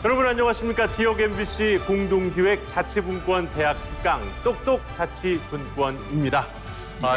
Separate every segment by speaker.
Speaker 1: 여러분 안녕하십니까? 지역 MBC 공동기획 자치분권 대학 특강 똑똑 자치분권입니다.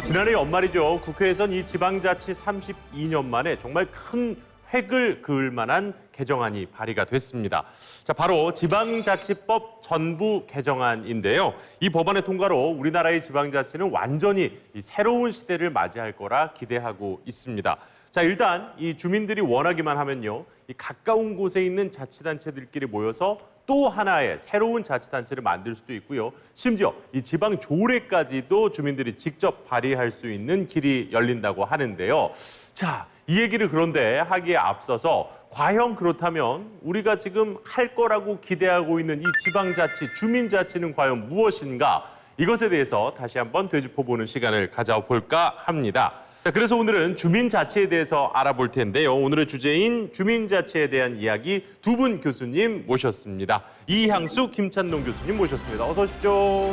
Speaker 1: 지난해 연말이죠. 국회에선 이 지방자치 32년 만에 정말 큰 획을 그을 만한 개정안이 발의가 됐습니다. 자, 바로 지방자치법 전부 개정안인데요. 이 법안의 통과로 우리나라의 지방자치는 완전히 이 새로운 시대를 맞이할 거라 기대하고 있습니다. 자, 일단 이 주민들이 원하기만 하면요. 이 가까운 곳에 있는 자치단체들끼리 모여서 또 하나의 새로운 자치단체를 만들 수도 있고요. 심지어 이 지방 조례까지도 주민들이 직접 발의할 수 있는 길이 열린다고 하는데요. 자, 이 얘기를 그런데 하기에 앞서서 과연 그렇다면 우리가 지금 할 거라고 기대하고 있는 이 지방자치, 주민자치는 과연 무엇인가? 이것에 대해서 다시 한번 되짚어보는 시간을 가져볼까 합니다. 자, 그래서 오늘은 주민자치에 대해서 알아볼 텐데요. 오늘의 주제인 주민자치에 대한 이야기 두 분 교수님 모셨습니다. 이향수, 김찬농 교수님 모셨습니다. 어서 오십시오.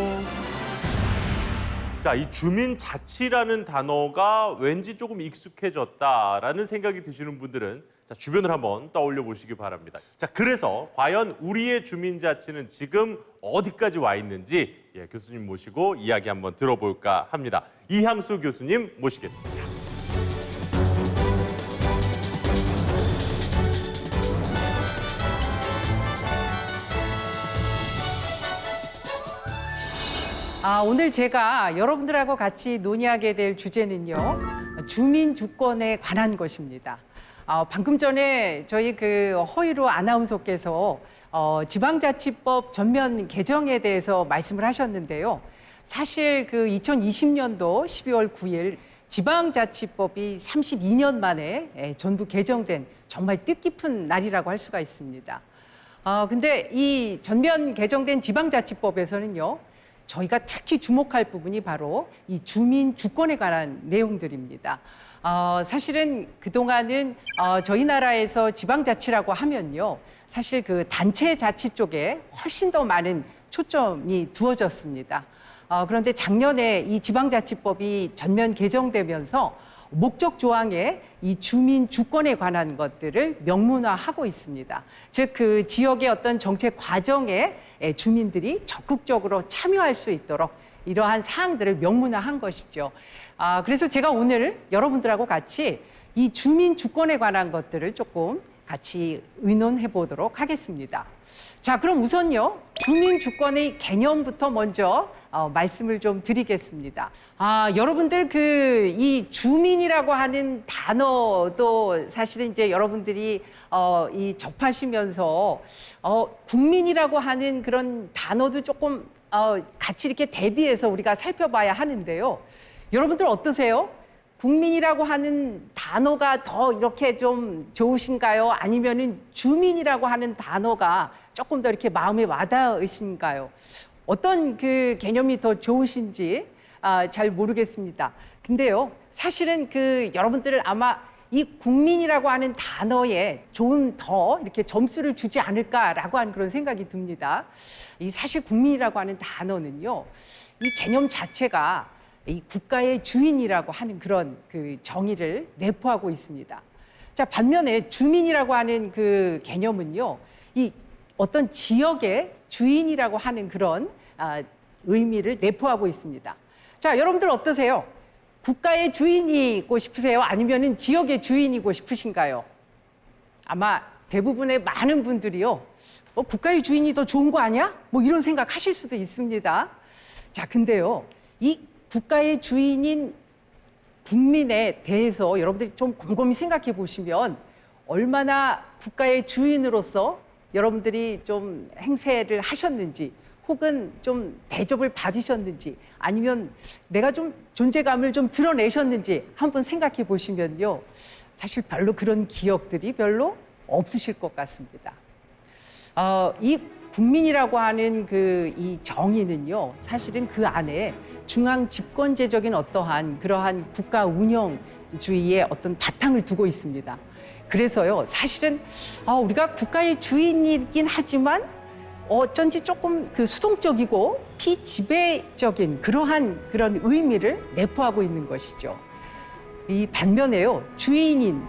Speaker 1: 자, 이 주민자치라는 단어가 왠지 조금 익숙해졌다라는 생각이 드시는 분들은 자, 주변을 한번 떠올려 보시기 바랍니다. 자, 그래서 과연 우리의 주민자치는 지금 어디까지 와 있는지 교수님 모시고 이야기 한번 들어볼까 합니다. 이향수 교수님 모시겠습니다.
Speaker 2: 오늘 제가 여러분들하고 같이 논의하게 될 주제는요, 주민 주권에 관한 것입니다. 방금 전에 저희 허일우 아나운서께서 지방자치법 전면 개정에 대해서 말씀을 하셨는데요. 사실 2020년도 12월 9일 지방자치법이 32년 만에 전부 개정된 정말 뜻깊은 날이라고 할 수가 있습니다. 근데 이 전면 개정된 지방자치법에서는요, 저희가 특히 주목할 부분이 바로 이 주민 주권에 관한 내용들입니다. 사실은 그동안은 저희 나라에서 지방자치라고 하면요, 사실 단체 자치 쪽에 훨씬 더 많은 초점이 두어졌습니다. 그런데 작년에 이 지방자치법이 전면 개정되면서 목적 조항에 이 주민 주권에 관한 것들을 명문화하고 있습니다. 즉, 그 지역의 어떤 정책 과정에 주민들이 적극적으로 참여할 수 있도록 이러한 사항들을 명문화한 것이죠. 그래서 제가 오늘 여러분들하고 같이 이 주민 주권에 관한 것들을 조금 같이 의논해 보도록 하겠습니다. 자, 그럼 우선요, 주민 주권의 개념부터 먼저 말씀을 좀 드리겠습니다. 여러분들 이 주민이라고 하는 단어도 사실은 이제 여러분들이 접하시면서 국민이라고 하는 그런 단어도 조금 같이 이렇게 대비해서 우리가 살펴봐야 하는데요. 여러분들 어떠세요? 국민이라고 하는 단어가 더 이렇게 좀 좋으신가요? 아니면은 주민이라고 하는 단어가 조금 더 이렇게 마음에 와닿으신가요? 어떤 개념이 더 좋으신지 잘 모르겠습니다. 근데요, 사실은 여러분들을 아마 이 국민이라고 하는 단어에 좀 더 이렇게 점수를 주지 않을까라고 하는 그런 생각이 듭니다. 사실 국민이라고 하는 단어는요, 이 개념 자체가 이 국가의 주인이라고 하는 그런 정의를 내포하고 있습니다. 자, 반면에 주민이라고 하는 개념은요, 이 어떤 지역의 주인이라고 하는 그런 의미를 내포하고 있습니다. 자, 여러분들 어떠세요? 국가의 주인이고 싶으세요? 아니면은 지역의 주인이고 싶으신가요? 아마 대부분의 많은 분들이요, 국가의 주인이 더 좋은 거 아니야? 뭐 이런 생각 하실 수도 있습니다. 자, 근데요, 이 국가의 주인인 국민에 대해서 여러분들이 좀 곰곰이 생각해 보시면 얼마나 국가의 주인으로서 여러분들이 좀 행세를 하셨는지, 혹은 좀 대접을 받으셨는지, 아니면 내가 좀 존재감을 좀 드러내셨는지 한번 생각해 보시면요, 사실 별로 그런 기억들이 별로 없으실 것 같습니다. 이 국민이라고 하는 이 정의는요, 사실은 그 안에 중앙 집권제적인 어떠한 그러한 국가 운영주의의 어떤 바탕을 두고 있습니다. 그래서요, 사실은 우리가 국가의 주인이긴 하지만 어쩐지 조금 수동적이고 피지배적인 그런 의미를 내포하고 있는 것이죠. 이 반면에요, 주인인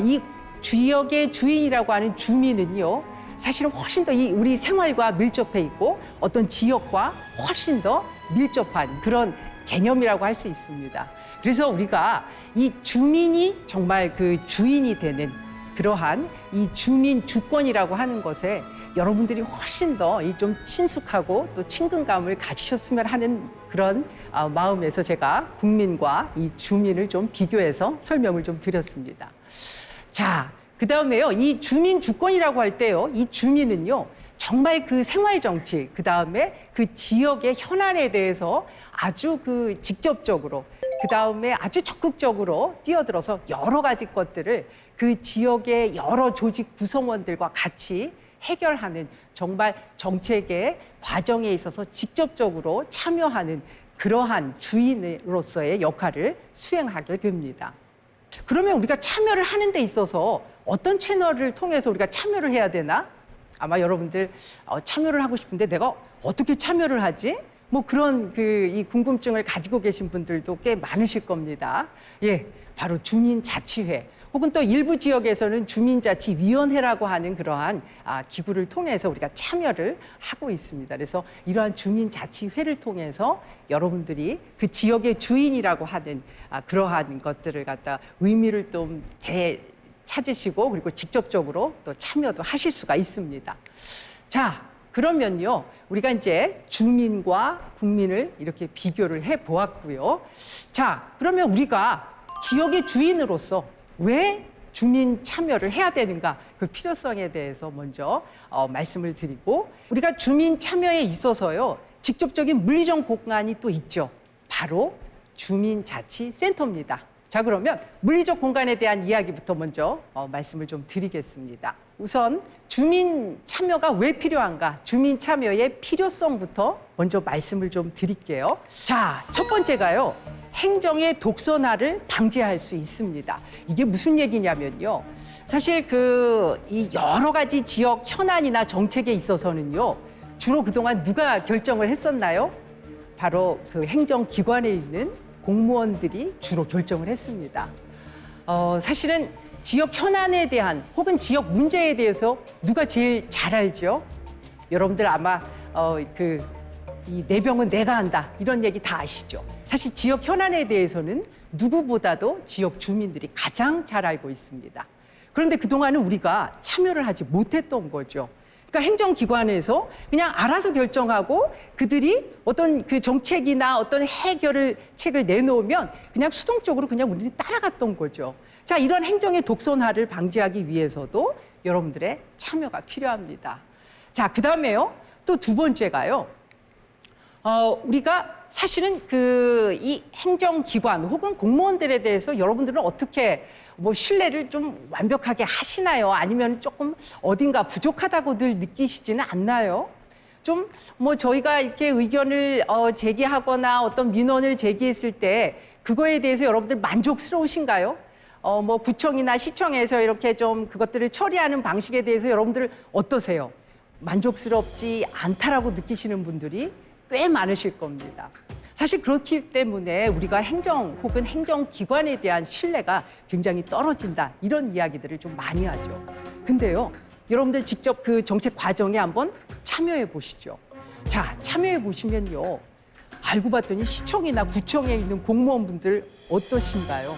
Speaker 2: 이 지역의 주인이라고 하는 주민은요, 사실은 훨씬 더 우리 생활과 밀접해 있고 어떤 지역과 훨씬 더 밀접한 그런 개념이라고 할 수 있습니다. 그래서 우리가 이 주민이 정말 그 주인이 되는 그러한 이 주민 주권이라고 하는 것에 여러분들이 훨씬 더 좀 친숙하고 또 친근감을 가지셨으면 하는 그런 마음에서 제가 국민과 이 주민을 좀 비교해서 설명을 좀 드렸습니다. 자, 그다음에요. 이 주민 주권이라고 할 때요. 이 주민은요. 정말 그 생활 정치, 그다음에 그 지역의 현안에 대해서 아주 그 직접적으로, 그다음에 아주 적극적으로 뛰어들어서 여러 가지 것들을 그 지역의 여러 조직 구성원들과 같이 해결하는 정말 정책의 과정에 있어서 직접적으로 참여하는 그러한 주인으로서의 역할을 수행하게 됩니다. 그러면 우리가 참여를 하는 데 있어서 어떤 채널을 통해서 우리가 참여를 해야 되나? 아마 여러분들 참여를 하고 싶은데 내가 어떻게 참여를 하지? 뭐 그런 이 궁금증을 가지고 계신 분들도 꽤 많으실 겁니다. 예, 바로 주민자치회. 혹은 또 일부 지역에서는 주민자치위원회라고 하는 그러한 기구를 통해서 우리가 참여를 하고 있습니다. 그래서 이러한 주민자치회를 통해서 여러분들이 그 지역의 주인이라고 하는 그러한 것들을 갖다 의미를 좀 찾으시고 그리고 직접적으로 또 참여도 하실 수가 있습니다. 자, 그러면요. 우리가 이제 주민과 국민을 이렇게 비교를 해 보았고요. 자, 그러면 우리가 지역의 주인으로서 왜 주민 참여를 해야 되는가 그 필요성에 대해서 먼저 말씀을 드리고 우리가 주민 참여에 있어서요 직접적인 물리적 공간이 또 있죠. 바로 주민자치센터입니다. 자, 그러면 물리적 공간에 대한 이야기부터 먼저 말씀을 좀 드리겠습니다. 우선 주민 참여가 왜 필요한가? 주민 참여의 필요성부터 먼저 말씀을 좀 드릴게요. 자, 첫 번째가요. 행정의 독선화를 방지할 수 있습니다. 이게 무슨 얘기냐면요. 사실 이 여러 가지 지역 현안이나 정책에 있어서는요. 주로 그동안 누가 결정을 했었나요? 바로 그 행정기관에 있는 공무원들이 주로 결정을 했습니다. 사실은 지역 현안에 대한 혹은 지역 문제에 대해서 누가 제일 잘 알죠? 여러분들 아마 이 내 병은 내가 한다 이런 얘기 다 아시죠? 사실 지역 현안에 대해서는 누구보다도 지역 주민들이 가장 잘 알고 있습니다. 그런데 그동안은 우리가 참여를 하지 못했던 거죠. 그러니까 행정기관에서 그냥 알아서 결정하고 그들이 어떤 그 정책이나 어떤 책을 내놓으면 그냥 수동적으로 그냥 우리는 따라갔던 거죠. 자, 이런 행정의 독선화를 방지하기 위해서도 여러분들의 참여가 필요합니다. 자, 그다음에요. 또 두 번째가요. 우리가 사실은 이 행정기관 혹은 공무원들에 대해서 여러분들은 어떻게 신뢰를 좀 완벽하게 하시나요? 아니면 조금 어딘가 부족하다고 늘 느끼시지는 않나요? 좀 저희가 이렇게 의견을 제기하거나 어떤 민원을 제기했을 때 그거에 대해서 여러분들 만족스러우신가요? 구청이나 시청에서 이렇게 좀 그것들을 처리하는 방식에 대해서 여러분들 어떠세요? 만족스럽지 않다라고 느끼시는 분들이 꽤 많으실 겁니다. 사실 그렇기 때문에 우리가 행정 혹은 행정기관에 대한 신뢰가 굉장히 떨어진다 이런 이야기들을 좀 많이 하죠. 근데요, 여러분들 직접 그 정책 과정에 한번 참여해 보시죠. 자, 참여해 보시면요. 알고 봤더니 시청이나 구청에 있는 공무원분들 어떠신가요?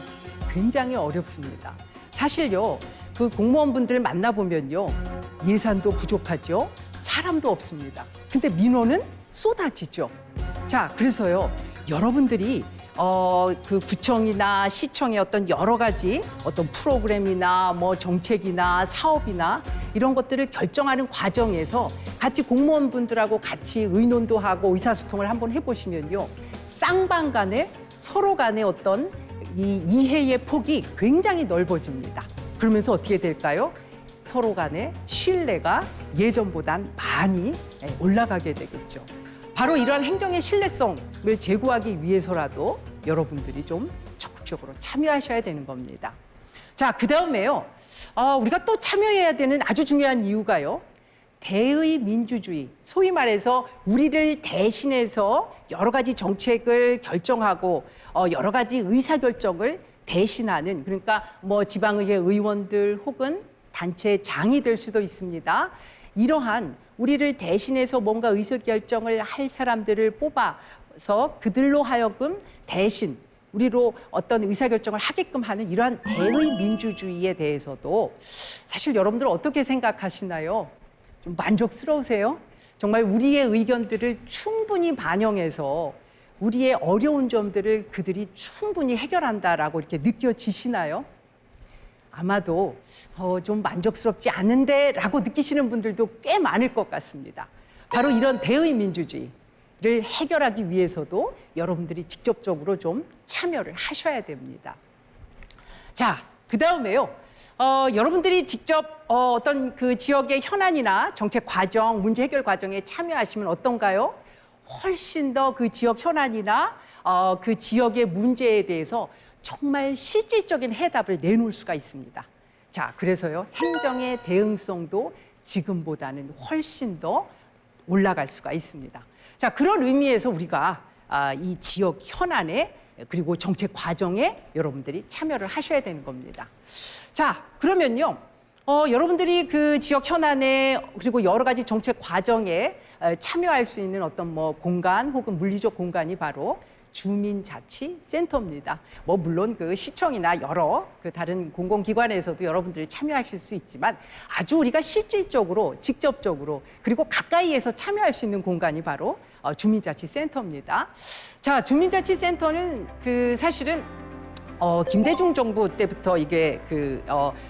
Speaker 2: 굉장히 어렵습니다. 사실요, 그 공무원분들 만나보면요. 예산도 부족하죠. 사람도 없습니다. 근데 민원은 쏟아지죠. 자, 그래서요, 여러분들이 그 구청이나 시청의 어떤 여러 가지 어떤 프로그램이나 정책이나 사업이나 이런 것들을 결정하는 과정에서 같이 공무원분들하고 같이 의논도 하고 의사소통을 한번 해보시면요. 쌍방 간에 서로 간에 어떤 이 이해의 폭이 굉장히 넓어집니다. 그러면서 어떻게 될까요? 서로 간의 신뢰가 예전보단 많이 올라가게 되겠죠. 바로 이러한 행정의 신뢰성을 제고하기 위해서라도 여러분들이 좀 적극적으로 참여하셔야 되는 겁니다. 자, 그다음에요. 우리가 또 참여해야 되는 아주 중요한 이유가요. 대의 민주주의, 소위 말해서 우리를 대신해서 여러 가지 정책을 결정하고 여러 가지 의사결정을 대신하는, 그러니까 지방의회 의원들 혹은 단체 장이 될 수도 있습니다. 이러한 우리를 대신해서 뭔가 의사결정을 할 사람들을 뽑아서 그들로 하여금 대신 우리로 어떤 의사결정을 하게끔 하는 이러한 대의 민주주의에 대해서도 사실 여러분들 어떻게 생각하시나요? 좀 만족스러우세요? 정말 우리의 의견들을 충분히 반영해서 우리의 어려운 점들을 그들이 충분히 해결한다라고 이렇게 느껴지시나요? 아마도 좀 만족스럽지 않은데라고 느끼시는 분들도 꽤 많을 것 같습니다. 바로 이런 대의 민주주의를 해결하기 위해서도 여러분들이 직접적으로 좀 참여를 하셔야 됩니다. 자, 그 다음에요. 여러분들이 직접 어떤 그 지역의 현안이나 정책 과정, 문제 해결 과정에 참여하시면 어떤가요? 훨씬 더 그 지역 현안이나 그 지역의 문제에 대해서 정말 실질적인 해답을 내놓을 수가 있습니다. 자, 그래서요, 행정의 대응성도 지금보다는 훨씬 더 올라갈 수가 있습니다. 자, 그런 의미에서 우리가 이 지역 현안에 그리고 정책 과정에 여러분들이 참여를 하셔야 되는 겁니다. 자, 그러면요, 여러분들이 그 지역 현안에 그리고 여러 가지 정책 과정에 참여할 수 있는 어떤 뭐 공간 혹은 물리적 공간이 바로 주민자치센터입니다. 뭐 물론 그 시청이나 여러 그 다른 공공기관에서도 여러분들이 참여하실 수 있지만 아주 우리가 실질적으로 직접적으로 그리고 가까이에서 참여할 수 있는 공간이 바로 주민자치센터입니다. 자, 주민자치센터는 그 사실은 김대중 정부 때부터 이게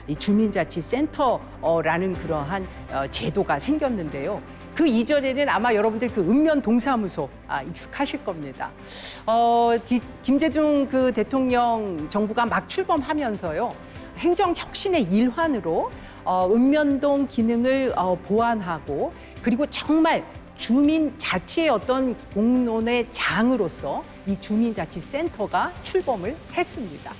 Speaker 2: 이 주민자치센터라는 그러한 제도가 생겼는데요. 그 이전에는 아마 여러분들 그 읍면 동사무소 익숙하실 겁니다. 김대중 그 대통령 정부가 막 출범하면서요, 행정 혁신의 일환으로 읍면동 기능을 보완하고 그리고 정말 주민 자치의 어떤 공론의 장으로서 이 주민자치센터가 출범을 했습니다.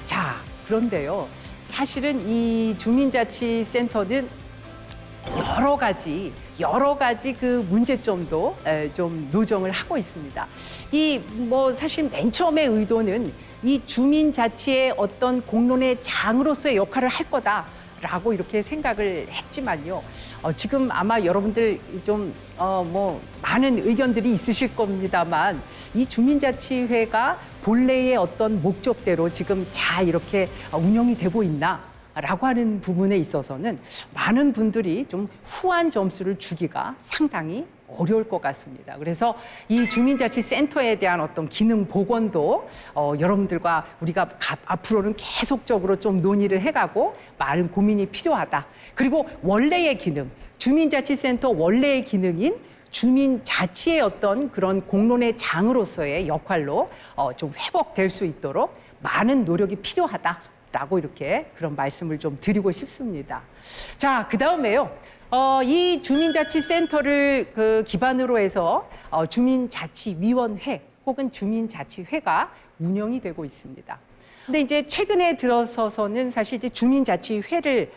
Speaker 2: 자, 그런데요, 사실은 이 주민자치센터는 여러 가지 그 문제점도 좀 노정을 하고 있습니다. 이 뭐 사실 맨 처음의 의도는 이 주민자치의 어떤 공론의 장으로서의 역할을 할 거다라고 이렇게 생각을 했지만요. 지금 아마 여러분들 좀 뭐 많은 의견들이 있으실 겁니다만 이 주민자치회가 본래의 어떤 목적대로 지금 잘 이렇게 운영이 되고 있나? 라고 하는 부분에 있어서는 많은 분들이 좀 후한 점수를 주기가 상당히 어려울 것 같습니다. 그래서 이 주민자치센터에 대한 어떤 기능 복원도 여러분들과 우리가 앞으로는 계속적으로 좀 논의를 해가고 많은 고민이 필요하다. 그리고 원래의 기능, 주민자치센터 원래의 기능인 주민자치의 어떤 그런 공론의 장으로서의 역할로 좀 회복될 수 있도록 많은 노력이 필요하다. 라고 이렇게 그런 말씀을 좀 드리고 싶습니다. 자, 그 다음에요. 이 주민자치센터를 그 기반으로 해서 주민자치위원회 혹은 주민자치회가 운영이 되고 있습니다. 근데 이제 최근에 들어서서는 사실 이제 주민자치회를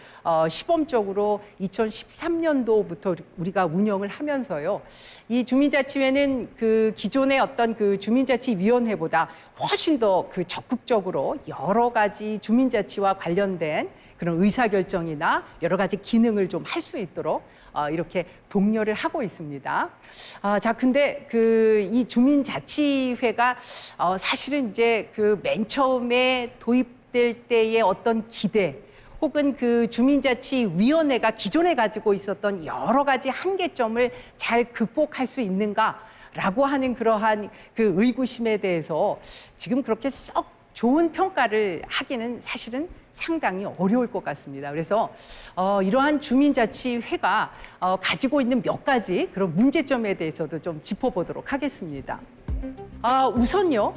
Speaker 2: 시범적으로 2013년도부터 우리가 운영을 하면서요. 이 주민자치회는 그 기존의 어떤 그 주민자치위원회보다 훨씬 더 그 적극적으로 여러 가지 주민자치와 관련된 그런 의사결정이나 여러 가지 기능을 좀 할 수 있도록 이렇게 독려를 하고 있습니다. 자, 근데 이 주민자치회가 사실은 이제 그 맨 처음에 도입될 때의 어떤 기대 혹은 그 주민자치위원회가 기존에 가지고 있었던 여러 가지 한계점을 잘 극복할 수 있는가라고 하는 그러한 그 의구심에 대해서 지금 그렇게 썩 좋은 평가를 하기는 사실은 상당히 어려울 것 같습니다. 그래서 이러한 주민자치회가 가지고 있는 몇 가지 그런 문제점에 대해서도 좀 짚어보도록 하겠습니다. 우선요,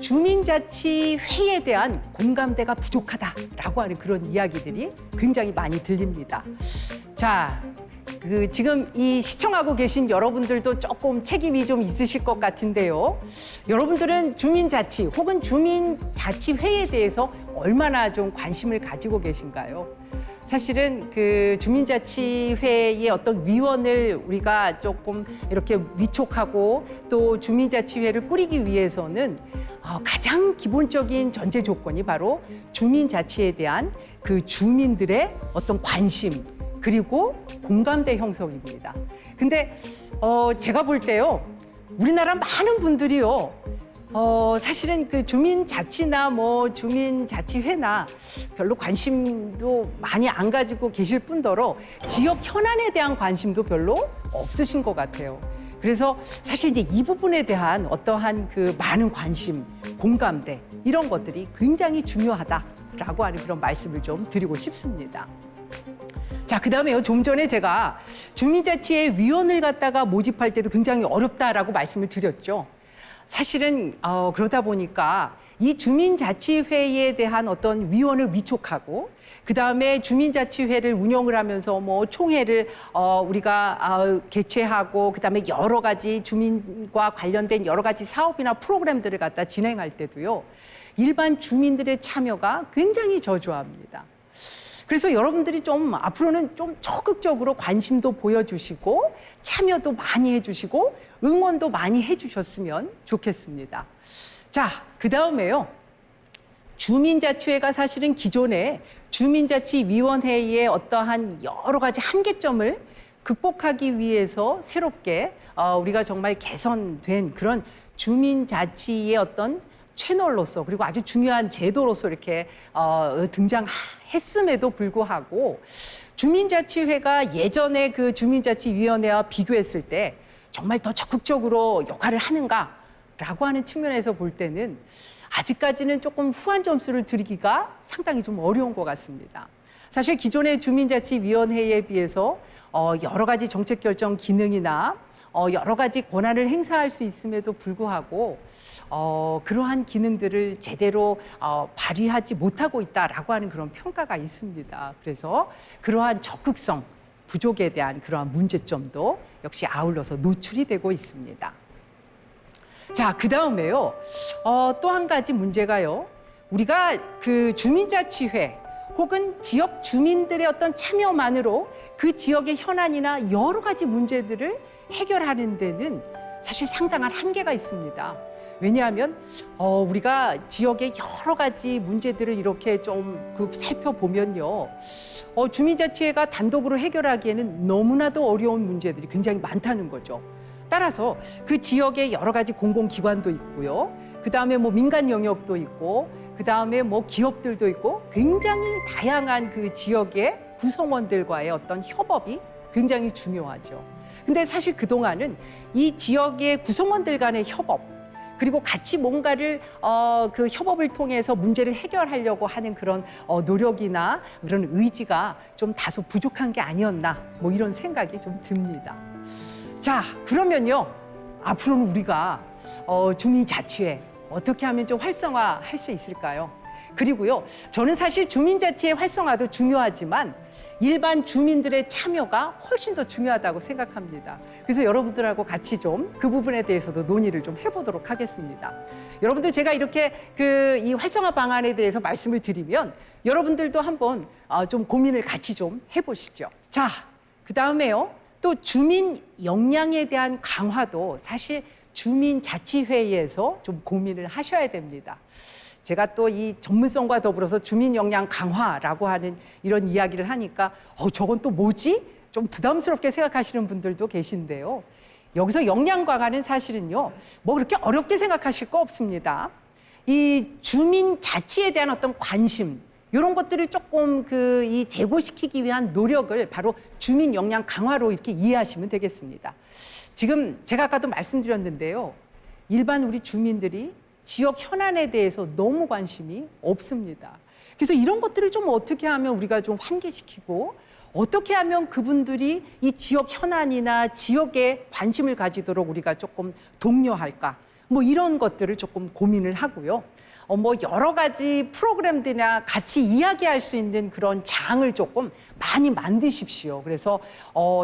Speaker 2: 주민자치회에 대한 공감대가 부족하다라고 하는 그런 이야기들이 굉장히 많이 들립니다. 자, 지금 이 시청하고 계신 여러분들도 조금 책임이 좀 있으실 것 같은데요. 여러분들은 주민자치 혹은 주민자치회에 대해서 얼마나 좀 관심을 가지고 계신가요? 사실은 그 주민자치회의 어떤 위원을 우리가 조금 이렇게 위촉하고 또 주민자치회를 꾸리기 위해서는 가장 기본적인 전제 조건이 바로 주민자치에 대한 그 주민들의 어떤 관심, 그리고 공감대 형성입니다. 근데 제가 볼 때요, 우리나라 많은 분들이요, 사실은 그 주민자치나 뭐 주민자치회나 별로 관심도 많이 안 가지고 계실 뿐더러 지역 현안에 대한 관심도 별로 없으신 것 같아요. 그래서 사실 이제 이 부분에 대한 어떠한 그 많은 관심, 공감대 이런 것들이 굉장히 중요하다라고 하는 그런 말씀을 좀 드리고 싶습니다. 자, 그다음에요. 좀 전에 제가 주민자치의 위원을 갖다가 모집할 때도 굉장히 어렵다라고 말씀을 드렸죠. 사실은 그러다 보니까 이 주민자치회에 대한 어떤 위원을 위촉하고 그다음에 주민자치회를 운영을 하면서 뭐 총회를 우리가 개최하고 그다음에 여러 가지 주민과 관련된 여러 가지 사업이나 프로그램들을 갖다 진행할 때도요. 일반 주민들의 참여가 굉장히 저조합니다. 그래서 여러분들이 좀 앞으로는 좀 적극적으로 관심도 보여주시고 참여도 많이 해주시고 응원도 많이 해주셨으면 좋겠습니다. 자, 그다음에요. 주민자치회가 사실은 기존에 주민자치위원회의 어떠한 여러 가지 한계점을 극복하기 위해서 새롭게 우리가 정말 개선된 그런 주민자치의 어떤 채널로서 그리고 아주 중요한 제도로서 이렇게 등장했음에도 불구하고 주민자치회가 예전에 그 주민자치위원회와 비교했을 때 정말 더 적극적으로 역할을 하는가라고 하는 측면에서 볼 때는 아직까지는 조금 후한 점수를 드리기가 상당히 좀 어려운 것 같습니다. 사실 기존의 주민자치위원회에 비해서 여러 가지 정책 결정 기능이나 여러 가지 권한을 행사할 수 있음에도 불구하고 그러한 기능들을 제대로 발휘하지 못하고 있다라고 하는 그런 평가가 있습니다. 그래서 그러한 적극성 부족에 대한 그러한 문제점도 역시 아울러서 노출이 되고 있습니다. 자, 그다음에요. 또 한 가지 문제가요. 우리가 그 주민자치회 혹은 지역 주민들의 어떤 참여만으로 그 지역의 현안이나 여러 가지 문제들을 해결하는 데는 사실 상당한 한계가 있습니다. 왜냐하면 우리가 지역의 여러 가지 문제들을 이렇게 좀 살펴보면요. 주민자치회가 단독으로 해결하기에는 너무나도 어려운 문제들이 굉장히 많다는 거죠. 따라서 그 지역에 여러 가지 공공기관도 있고요. 그다음에 뭐 민간 영역도 있고 그다음에 뭐 기업들도 있고 굉장히 다양한 그 지역의 구성원들과의 어떤 협업이 굉장히 중요하죠. 근데 사실 그동안은 이 지역의 구성원들 간의 협업 그리고 같이 뭔가를 그 협업을 통해서 문제를 해결하려고 하는 그런 노력이나 그런 의지가 좀 다소 부족한 게 아니었나 뭐 이런 생각이 좀 듭니다. 자, 그러면요. 앞으로는 우리가 주민자치회 어떻게 하면 좀 활성화할 수 있을까요? 그리고요. 저는 사실 주민자치의 활성화도 중요하지만 일반 주민들의 참여가 훨씬 더 중요하다고 생각합니다. 그래서 여러분들하고 같이 좀 그 부분에 대해서도 논의를 좀 해보도록 하겠습니다. 여러분들 제가 이렇게 이 활성화 방안에 대해서 말씀을 드리면 여러분들도 한번 좀 고민을 같이 좀 해보시죠. 자, 그다음에요. 또 주민 역량에 대한 강화도 사실 주민자치회의에서 좀 고민을 하셔야 됩니다. 제가 또 이 전문성과 더불어서 주민 역량 강화라고 하는 이런 이야기를 하니까 저건 또 뭐지? 좀 부담스럽게 생각하시는 분들도 계신데요. 여기서 역량 강화는 사실은요. 뭐 그렇게 어렵게 생각하실 거 없습니다. 이 주민 자치에 대한 어떤 관심 이런 것들을 조금 이 제고시키기 위한 노력을 바로 주민 역량 강화로 이렇게 이해하시면 되겠습니다. 지금 제가 아까도 말씀드렸는데요. 일반 우리 주민들이 지역 현안에 대해서 너무 관심이 없습니다. 그래서 이런 것들을 좀 어떻게 하면 우리가 좀 환기시키고 어떻게 하면 그분들이 이 지역 현안이나 지역에 관심을 가지도록 우리가 조금 독려할까? 뭐 이런 것들을 조금 고민을 하고요. 뭐 여러 가지 프로그램들이나 같이 이야기할 수 있는 그런 장을 조금 많이 만드십시오. 그래서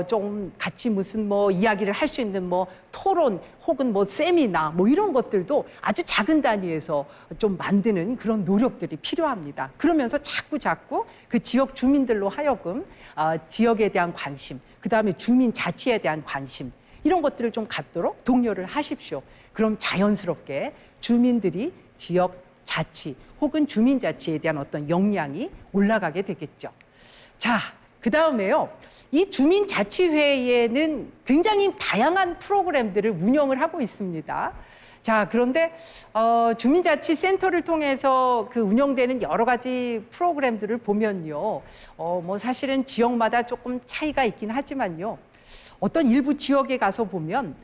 Speaker 2: 좀 같이 무슨 뭐 이야기를 할 수 있는 뭐 토론 혹은 뭐 세미나 뭐 이런 것들도 아주 작은 단위에서 좀 만드는 그런 노력들이 필요합니다. 그러면서 자꾸 그 지역 주민들로 하여금 지역에 대한 관심, 그다음에 주민 자치에 대한 관심 이런 것들을 좀 갖도록 독려를 하십시오. 그럼 자연스럽게 주민들이 지역 자치 혹은 주민자치에 대한 어떤 역량이 올라가게 되겠죠. 자, 그 다음에요, 이 주민자치회에는 굉장히 다양한 프로그램들을 운영을 하고 있습니다. 자, 그런데 주민자치센터를 통해서 그 운영되는 여러 가지 프로그램들을 보면요, 뭐 사실은 지역마다 조금 차이가 있긴 하지만요, 어떤 일부 지역에 가서 보면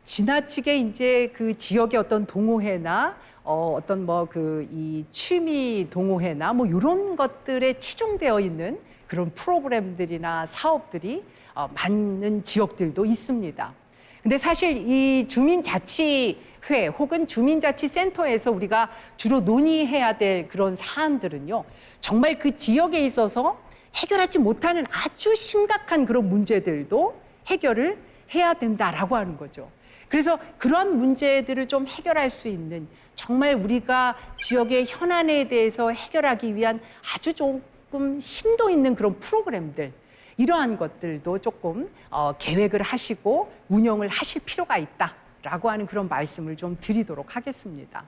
Speaker 2: 지나치게 이제 그 지역의 어떤 동호회나 어떤 뭐 그 이 취미 동호회나 뭐 이런 것들에 치중되어 있는 그런 프로그램들이나 사업들이 많은 지역들도 있습니다. 근데 사실 이 주민자치회 혹은 주민자치센터에서 우리가 주로 논의해야 될 그런 사안들은요, 정말 그 지역에 있어서 해결하지 못하는 아주 심각한 그런 문제들도 해결을 해야 된다라고 하는 거죠. 그래서 그런 문제들을 좀 해결할 수 있는, 정말 우리가 지역의 현안에 대해서 해결하기 위한 아주 조금 심도 있는 그런 프로그램들, 이러한 것들도 조금 계획을 하시고 운영을 하실 필요가 있다라고 하는 그런 말씀을 좀 드리도록 하겠습니다.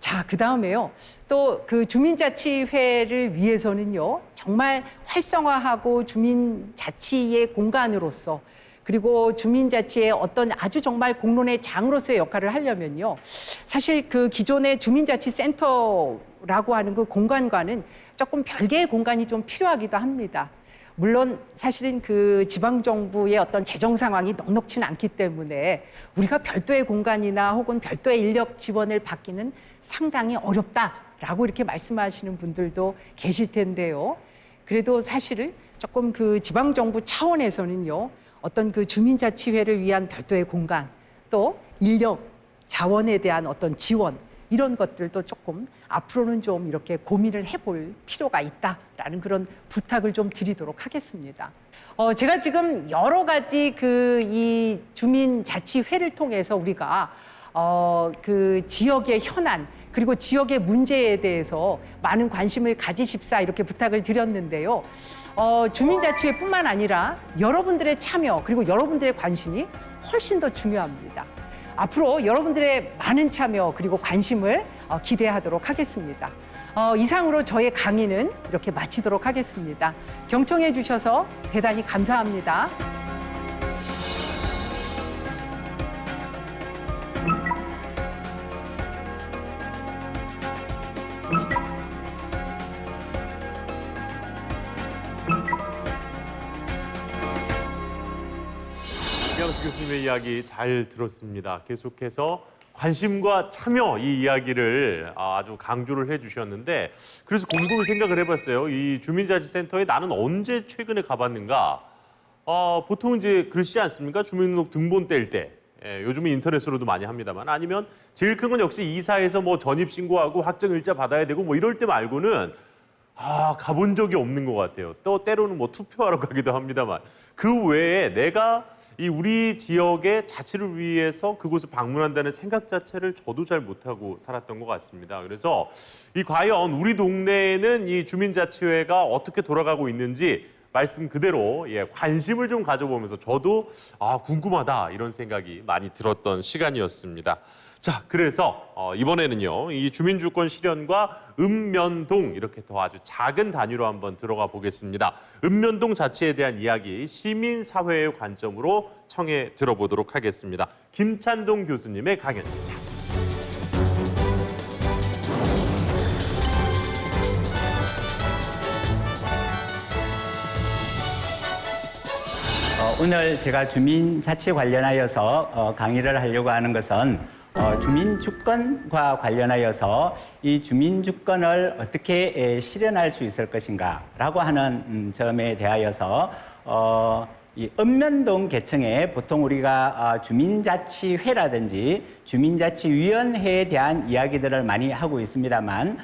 Speaker 2: 자, 그 다음에요, 또 그 주민자치회를 위해서는요, 정말 활성화하고 주민자치의 공간으로서, 그리고 주민자치의 어떤 아주 정말 공론의 장으로서의 역할을 하려면요, 사실 그 기존의 주민자치센터라고 하는 그 공간과는 조금 별개의 공간이 좀 필요하기도 합니다. 물론 사실은 그 지방정부의 어떤 재정 상황이 넉넉치는 않기 때문에 우리가 별도의 공간이나 혹은 별도의 인력 지원을 받기는 상당히 어렵다라고 이렇게 말씀하시는 분들도 계실 텐데요. 그래도 사실은 조금 그 지방정부 차원에서는요, 어떤 그 주민자치회를 위한 별도의 공간, 또 인력, 자원에 대한 어떤 지원, 이런 것들도 조금 앞으로는 좀 이렇게 고민을 해볼 필요가 있다라는 그런 부탁을 좀 드리도록 하겠습니다. 제가 지금 여러 가지 그 이 주민자치회를 통해서 우리가 그 지역의 현안, 그리고 지역의 문제에 대해서 많은 관심을 가지십사 이렇게 부탁을 드렸는데요. 주민자치회뿐만 아니라 여러분들의 참여, 그리고 여러분들의 관심이 훨씬 더 중요합니다. 앞으로 여러분들의 많은 참여 그리고 관심을 기대하도록 하겠습니다. 이상으로 저의 강의는 이렇게 마치도록 하겠습니다. 경청해 주셔서 대단히 감사합니다.
Speaker 1: 이양수 교수님의 이야기 잘 들었습니다. 계속해서 관심과 참여 이 이야기를 아주 강조를 해주셨는데, 그래서 곰곰이 생각을 해봤어요. 이 주민자치센터에 나는 언제 최근에 가봤는가? 보통 이제 그러시지 않습니까? 주민등록 등본 뗄 때. 요즘은 인터넷으로도 많이 합니다만, 아니면 제일 큰 건 역시 이사해서 뭐 전입신고하고 확정일자 받아야 되고 뭐 이럴 때 말고는 가본 적이 없는 것 같아요. 또 때로는 뭐 투표하러 가기도 합니다만, 그 외에 내가 이 우리 지역의 자치를 위해서 그곳을 방문한다는 생각 자체를 저도 잘 못하고 살았던 것 같습니다. 그래서 이 과연 우리 동네에는 이 주민자치회가 어떻게 돌아가고 있는지 말씀 그대로 관심을 좀 가져보면서 저도 궁금하다 이런 생각이 많이 들었던 시간이었습니다. 자, 그래서 이번에는요, 이 주민주권 실현과 읍면동 이렇게 더 아주 작은 단위로 한번 들어가 보겠습니다. 읍면동 자치에 대한 이야기 시민사회의 관점으로 청해 들어보도록 하겠습니다. 김찬동 교수님의 강연입니다.
Speaker 3: 오늘 제가 주민자치 관련하여서 강의를 하려고 하는 것은 주민주권과 관련하여서 이 주민주권을 어떻게 실현할 수 있을 것인가라고 하는 점에 대하여서 이 읍면동 계층에 보통 우리가 주민자치회라든지 주민자치위원회에 대한 이야기들을 많이 하고 있습니다만,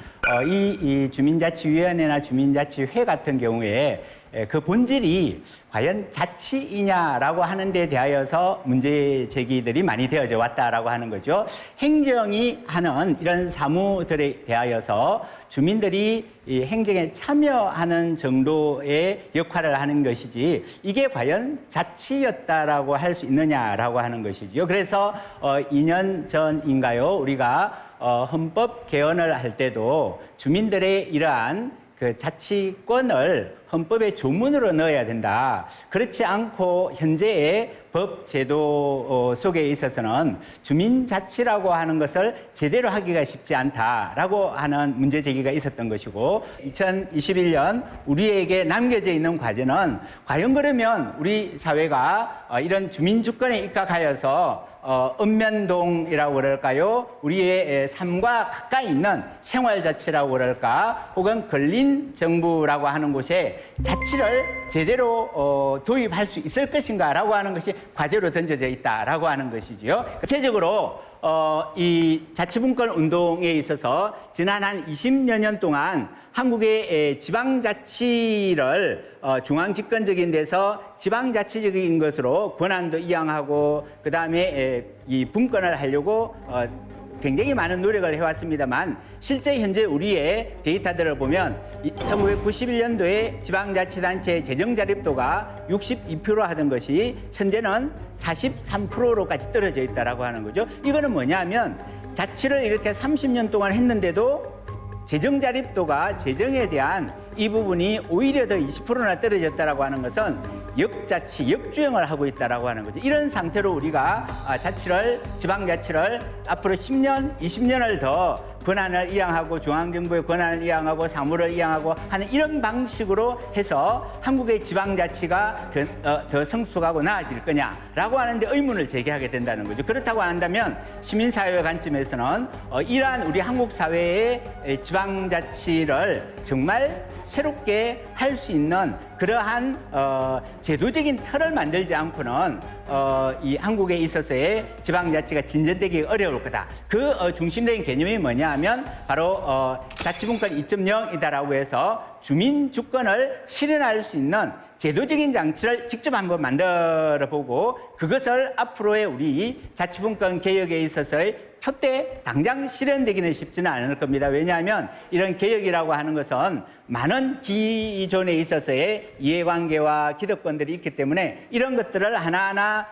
Speaker 3: 이 주민자치위원회나 주민자치회 같은 경우에 그 본질이 과연 자치이냐라고 하는 데 대하여서 문제 제기들이 많이 되어져 왔다라고 하는 거죠. 행정이 하는 이런 사무들에 대하여서 주민들이 이 행정에 참여하는 정도의 역할을 하는 것이지, 이게 과연 자치였다라고 할 수 있느냐라고 하는 것이죠. 그래서 2년 전인가요, 우리가 헌법 개헌을 할 때도 주민들의 이러한 그 자치권을 헌법의 조문으로 넣어야 된다. 그렇지 않고 현재의 법 제도 속에 있어서는 주민자치라고 하는 것을 제대로 하기가 쉽지 않다라고 하는 문제 제기가 있었던 것이고 2021년 우리에게 남겨져 있는 과제는 과연 그러면 우리 사회가 이런 주민주권에 입각하여서 읍면동이라고 그럴까요? 우리의 삶과 가까이 있는 생활자치라고 그럴까? 혹은 근린정부라고 하는 곳에 자치를 제대로 도입할 수 있을 것인가라고 하는 것이 과제로 던져져 있다라고 하는 것이지요. 구체적으로 이 자치분권 운동에 있어서 지난 한 20여 년 동안 한국의 지방자치를 중앙집권적인 데서 지방자치적인 것으로 권한도 이양하고 그다음에 이 분권을 하려고 굉장히 많은 노력을 해왔습니다만 실제 현재 우리의 데이터들을 보면 1991년도에 지방자치단체 재정 자립도가 62% 하던 것이 현재는 43%로까지 떨어져 있다라고 하는 거죠. 이거는 뭐냐면 자치를 이렇게 30년 동안 했는데도 재정 자립도가 재정에 대한 이 부분이 오히려 더 20%나 떨어졌다라고 하는 것은 역자치, 역주행을 하고 있다라고 하는 거죠. 이런 상태로 우리가 지방자치를 앞으로 10년, 20년을 더 권한을 이양하고 중앙정부의 권한을 이양하고 사무를 이양하고 하는 이런 방식으로 해서 한국의 지방자치가 더 성숙하고 나아질 거냐라고 하는데 의문을 제기하게 된다는 거죠. 그렇다고 한다면 시민사회 관점에서는 이러한 우리 한국 사회의 지방자치를 정말 새롭게 할 수 있는 그러한 제도적인 틀을 만들지 않고는 이 한국에 있어서의 지방자치가 진전되기 어려울 거다. 그 중심적인 개념이 뭐냐 하면 바로 자치분권 2.0이다라고 해서 주민주권을 실현할 수 있는 제도적인 장치를 직접 한번 만들어보고 그것을 앞으로의 우리 자치분권 개혁에 있어서의 표때 당장 실현되기는 쉽지는 않을 겁니다. 왜냐하면 이런 개혁이라고 하는 것은 많은 기존에 있어서의 이해관계와 기득권들이 있기 때문에 이런 것들을 하나하나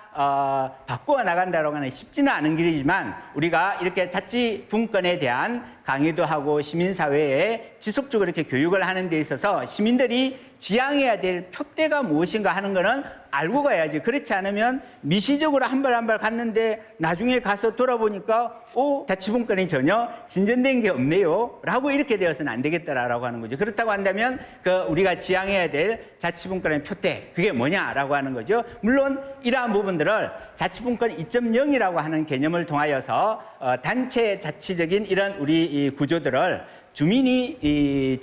Speaker 3: 바꾸어 나간다고 하는 쉽지는 않은 길이지만 우리가 이렇게 자치분권에 대한 강의도 하고 시민사회에 지속적으로 이렇게 교육을 하는 데 있어서 시민들이 지향해야 될 표대가 무엇인가 하는 거는 알고 가야지. 그렇지 않으면 미시적으로 한 발 한 발 갔는데 나중에 가서 돌아보니까 자치분권이 전혀 진전된 게 없네요 라고 이렇게 되어서는 안 되겠다라고 하는 거죠. 그렇다고 한다면 우리가 지향해야 될 자치분권의 표대 그게 뭐냐라고 하는 거죠. 물론 이러한 부분들을 자치분권 2.0이라고 하는 개념을 통하여서 단체 자치적인 이런 우리 이 구조들을 주민이 이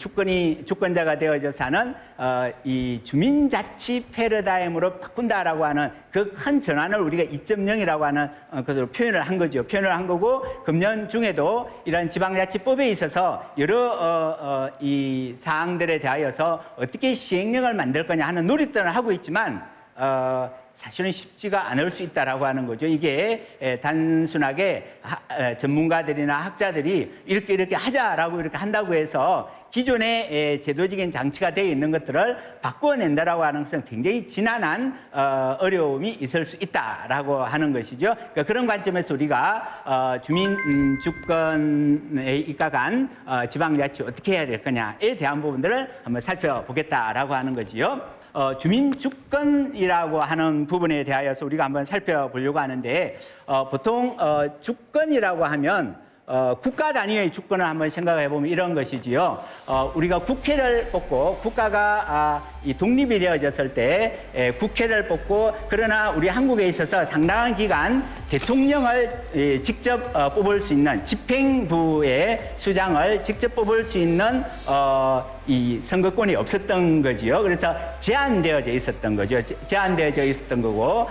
Speaker 3: 주권자가 되어져 사는 이 주민자치 패러다임으로 바꾼다라고 하는 그 큰 전환을 우리가 2.0이라고 하는 것으로 표현을 한 거죠. 표현을 한 거고 금년 중에도 이런 지방자치법에 있어서 여러 이 사항들에 대하여서 어떻게 시행령을 만들 거냐 하는 노력들을 하고 있지만 사실은 쉽지가 않을 수 있다라고 하는 거죠. 이게 단순하게 전문가들이나 학자들이 이렇게 하자라고 이렇게 한다고 해서 기존의 제도적인 장치가 되어 있는 것들을 바꾸어낸다라고 하는 것은 굉장히 지난한 어려움이 있을 수 있다라고 하는 것이죠. 그러니까 그런 관점에서 우리가 주민 주권에 입각한 지방자치 어떻게 해야 될 거냐에 대한 부분들을 한번 살펴보겠다라고 하는 거지요. 주민주권이라고 하는 부분에 대하여서 우리가 한번 살펴보려고 하는데 보통 주권이라고 하면 국가 단위의 주권을 한번 생각해 보면 이런 것이지요. 우리가 국회를 뽑고 국가가 이 독립이 되어졌을 때 국회를 뽑고 그러나 우리 한국에 있어서 상당한 기간 대통령을 직접 뽑을 수 있는 집행부의 수장을 직접 뽑을 수 있는 이 선거권이 없었던 거지요. 그래서 제한되어져 있었던 거죠. 제한되어져 있었던 거고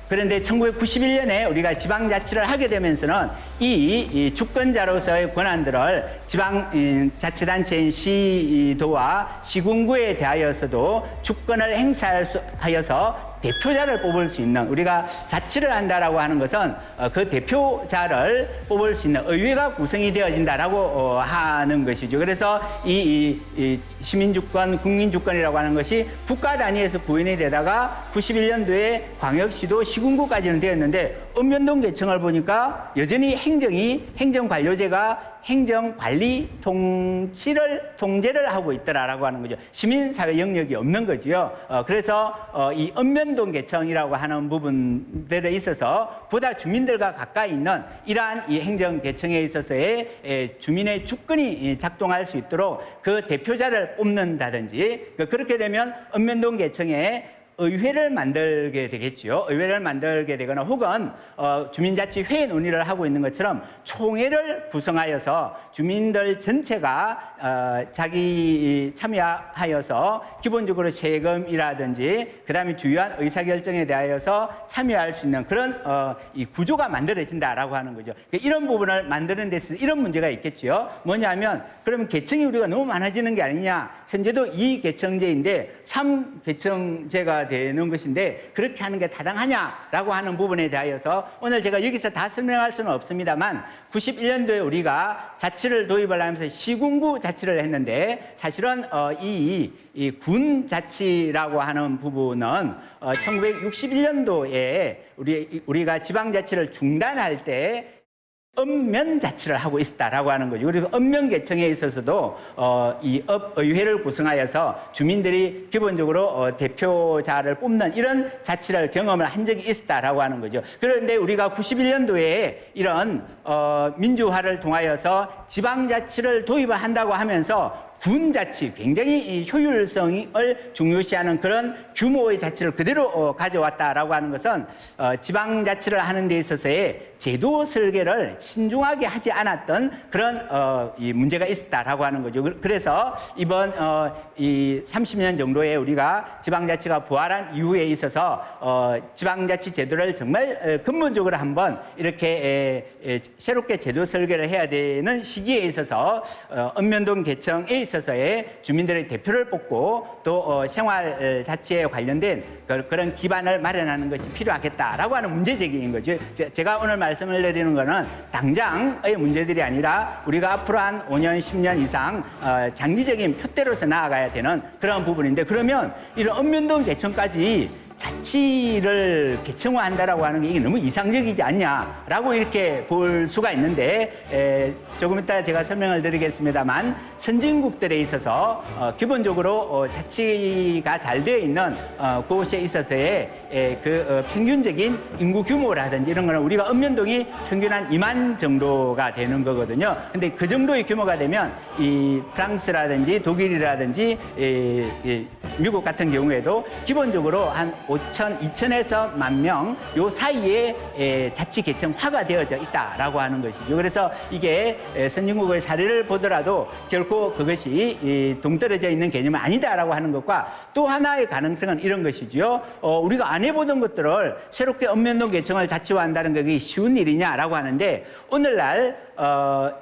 Speaker 3: 그런데 1991년에 우리가 지방자치를 하게 되면서는 이 주권자로서의 권한들을 지방자치단체인 시도와 시군구에 대하여서도 주권을 행사하여서 대표자를 뽑을 수 있는 우리가 자치를 한다라고 하는 것은 그 대표자를 뽑을 수 있는 의회가 구성이 되어진다라고 하는 것이죠. 그래서 이 시민주권, 국민주권이라고 하는 것이 국가 단위에서 구현이 되다가 91년도에 광역시도 시군구까지는 되었는데 읍면동 계층을 보니까 여전히 행정관료제가 행정 관리 통제를 하고 있더라라고 하는 거죠. 시민사회 영역이 없는 거죠. 그래서 이 읍면동계청이라고 하는 부분들에 있어서 보다 주민들과 가까이 있는 이러한 이 행정계청에 있어서의 주민의 주권이 작동할 수 있도록 그 대표자를 뽑는다든지 그렇게 되면 읍면동계청에 의회를 만들게 되겠죠. 의회를 만들게 되거나 혹은 주민자치회의 논의를 하고 있는 것처럼 총회를 구성하여서 주민들 전체가 자기 참여하여서 기본적으로 세금이라든지 그다음에 주요한 의사결정에 대하여서 참여할 수 있는 그런 이 구조가 만들어진다라고 하는 거죠. 이런 부분을 만드는 데 있어서 이런 문제가 있겠죠. 뭐냐면 그러면 계층이 우리가 너무 많아지는 게 아니냐. 현재도 2계층제인데 3계층제가 되는 것인데 그렇게 하는 게 타당하냐라고 하는 부분에 대하여서 오늘 제가 여기서 다 설명할 수는 없습니다만 91년도에 우리가 자치를 도입을 하면서 시군구 자치를 했는데 사실은 이 군 자치라고 하는 부분은 1961년도에 우리가 지방자치를 중단할 때 읍면자치를 하고 있었다라고 하는 거죠. 그리고 읍면계청에 있어서도 이 읍의회를 구성하여서 주민들이 기본적으로 대표자를 뽑는 이런 자치를 경험을 한 적이 있었다라고 하는 거죠. 그런데 우리가 91년도에 이런 민주화를 통하여서 지방자치를 도입을 한다고 하면서 군자치, 굉장히 효율성을 중요시하는 그런 규모의 자치를 그대로 가져왔다라고 하는 것은 지방자치를 하는 데 있어서의 제도 설계를 신중하게 하지 않았던 그런 이 문제가 있었다라고 하는 거죠. 그래서 이번 이 30년 정도에 우리가 지방자치가 부활한 이후에 있어서 지방자치 제도를 정말 근본적으로 한번 이렇게 새롭게 제도 설계를 해야 되는 시기에 있어서 읍면동 계청에 있어서의 주민들의 대표를 뽑고 또 생활 자치에 관련된 그런 기반을 마련하는 것이 필요하겠다라고 하는 문제 제기인 거죠. 제가 오늘 말씀을 드리는 것은 당장의 문제들이 아니라 우리가 앞으로 한 5년, 10년 이상 장기적인 표대로서 나아가야 되는 그런 부분인데 그러면 이런 읍면동 계청까지 자치를 계층화한다라고 하는 게 이게 너무 이상적이지 않냐라고 이렇게 볼 수가 있는데 조금 이따 제가 설명을 드리겠습니다만 선진국들에 있어서 기본적으로 자치가 잘 되어 있는 곳에 있어서의 평균적인 인구 규모라든지 이런 거는 우리가 읍면동이 평균 한 2만 정도가 되는 거거든요. 근데 그 정도의 규모가 되면 이 프랑스라든지 독일이라든지 미국 같은 경우에도 기본적으로 한 5천, 2천에서 1만 명 요 사이에 자치 계층화가 되어져 있다라고 하는 것이죠. 그래서 이게 선진국의 사례를 보더라도 결코 그것이 동떨어져 있는 개념은 아니다라고 하는 것과 또 하나의 가능성은 이런 것이죠. 우리가 안 해보던 것들을 새롭게 읍면동 계층을 자치화한다는 게 쉬운 일이냐라고 하는데 오늘날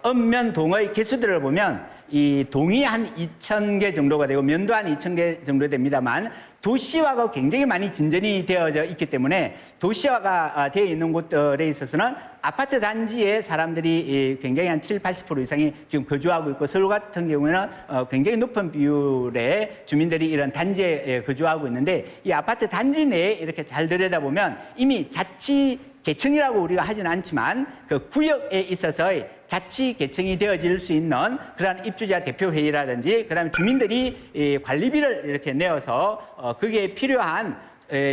Speaker 3: 읍면동의 개수들을 보면 이 동이 한 2,000개 정도가 되고 면도 한 2,000개 정도 됩니다만 도시화가 굉장히 많이 진전이 되어져 있기 때문에 도시화가 되어 있는 곳들에 있어서는 아파트 단지에 사람들이 굉장히 한 7, 80% 이상이 지금 거주하고 있고 서울 같은 경우에는 굉장히 높은 비율의 주민들이 이런 단지에 거주하고 있는데 이 아파트 단지 내에 이렇게 잘 들여다보면 이미 자치 계층이라고 우리가 하지는 않지만 그 구역에 있어서의 자치 계층이 되어질 수 있는 그러한 입주자 대표회의라든지 그다음에 주민들이 관리비를 이렇게 내어서 그게 필요한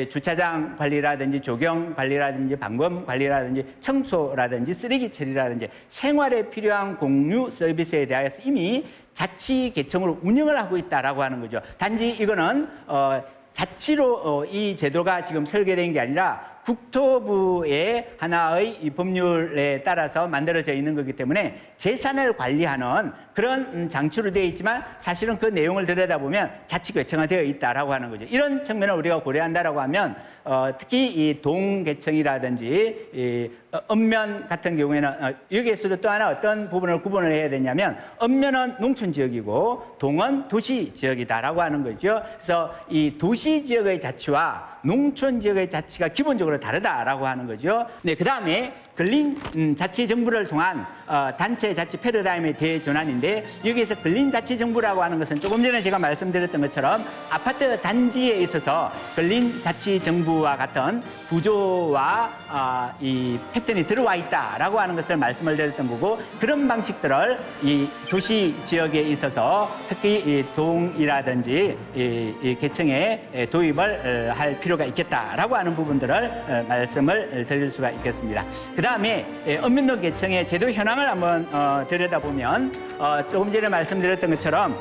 Speaker 3: 주차장 관리라든지 조경 관리라든지 방범 관리라든지 청소라든지 쓰레기 처리라든지 생활에 필요한 공유 서비스에 대해서 이미 자치 계층으로 운영을 하고 있다라고 하는 거죠. 단지 이거는 자치로 이 제도가 지금 설계된 게 아니라 국토부의 하나의 이 법률에 따라서 만들어져 있는 거기 때문에 재산을 관리하는 그런 장치로 되어 있지만 사실은 그 내용을 들여다보면 자치계층화되어 있다라고 하는 거죠. 이런 측면을 우리가 고려한다라고 하면 특히 이 동계층이라든지 이 읍면 같은 경우에는 여기에서도 또 하나 어떤 부분을 구분을 해야 되냐면 읍면은 농촌 지역이고 동은 도시 지역이다라고 하는 거죠. 그래서 이 도시 지역의 자치와 농촌 지역의 자치가 기본적으로 다르다라고 하는 거죠. 네, 그다음에 근린자치정부를 통한 단체 자치 패러다임의 대전환인데 여기에서 근린자치정부라고 하는 것은 조금 전에 제가 말씀드렸던 것처럼 아파트 단지에 있어서 근린자치정부와 같은 구조와 이 패턴이 들어와 있다라고 하는 것을 말씀을 드렸던 거고 그런 방식들을 이 도시 지역에 있어서 특히 이 동이라든지 이 계층에 도입을 할 필요가 있겠다라고 하는 부분들을 말씀을 드릴 수가 있겠습니다. 그 다음에 읍면동 계층의 제도 현황을 한번 들여다보면 조금 전에 말씀드렸던 것처럼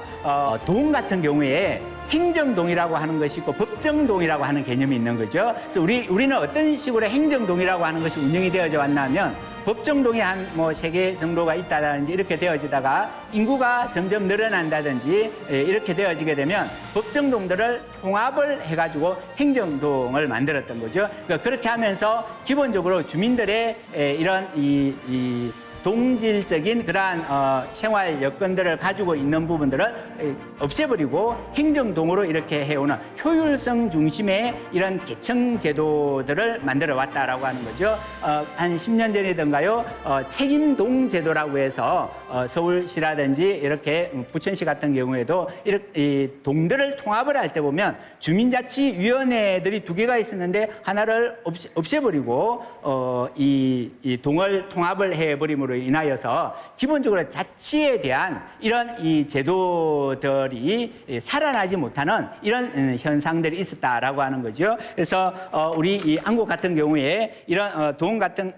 Speaker 3: 동 같은 경우에 행정동이라고 하는 것이 있고 법정동이라고 하는 개념이 있는 거죠. 그래서 우리는 어떤 식으로 행정동이라고 하는 것이 운영이 되어져 왔냐면 법정동이 한 뭐 3개 정도가 있다든지 이렇게 되어지다가 인구가 점점 늘어난다든지 이렇게 되어지게 되면 법정동들을 통합을 해가지고 행정동을 만들었던 거죠. 그러니까 그렇게 하면서 기본적으로 주민들의 이런 이 동질적인 그러한 생활 여건들을 가지고 있는 부분들을 없애버리고 행정동으로 이렇게 해오는 효율성 중심의 이런 계층 제도들을 만들어 왔다라고 하는 거죠. 한 10년 전이던가요, 책임동 제도라고 해서 서울시라든지 이렇게 부천시 같은 경우에도 이렇게 이 동들을 통합을 할 때 보면 주민자치위원회들이 2개가 있었는데 하나를 없애버리고 이 동을 통합을 해버림으로 인하여서 기본적으로 자치에 대한 이런 이 제도들이 살아나지 못하는 이런 현상들이 있었다라고 하는 거죠. 그래서 우리 이 한국 같은 경우에 이런 동 같은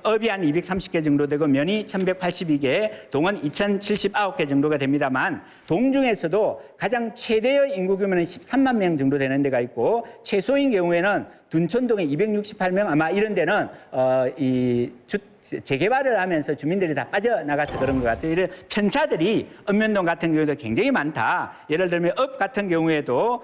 Speaker 3: 업이 한 230개 정도 되고 면이 1182개, 동은 2079개 정도가 됩니다만 동 중에서도 가장 최대의 인구 규모는 13만 명 정도 되는 데가 있고 최소인 경우에는 둔촌동에 268명 아마 이런 데는 재개발을 하면서 주민들이 다 빠져나가서 그런 것 같아요. 이런 편차들이 읍면동 같은 경우에도 굉장히 많다. 예를 들면 업 같은 경우에도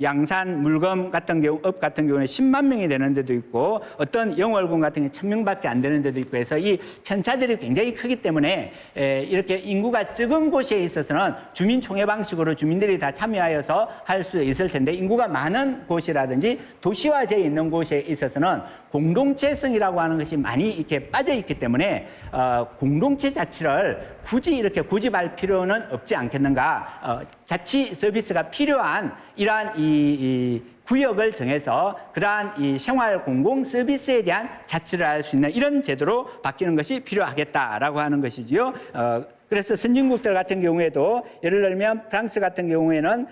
Speaker 3: 양산, 물검 같은 경우 업 같은 경우는 10만 명이 되는 데도 있고 어떤 영월군 같은 경우 1000명밖에 안 되는 데도 있고 해서 이 편차들이 굉장히 크기 때문에 이렇게 인구가 적은 곳에 있어서는 주민총회 방식으로 주민들이 다 참여하여서 할 수 있을 텐데 인구가 많은 곳이라든지 도시화되어 있는 곳에 있어서는 공동체성이라고 하는 것이 많이 이렇게 빠져 있기 때문에 공동체 자치를 굳이 이렇게 고집할 필요는 없지 않겠는가. 자치 서비스가 필요한 이러한 이 구역을 정해서 그러한 이 생활 공공 서비스에 대한 자치를 할 수 있는 이런 제도로 바뀌는 것이 필요하겠다라고 하는 것이지요. 그래서 선진국들 같은 경우에도 예를 들면 프랑스 같은 경우에는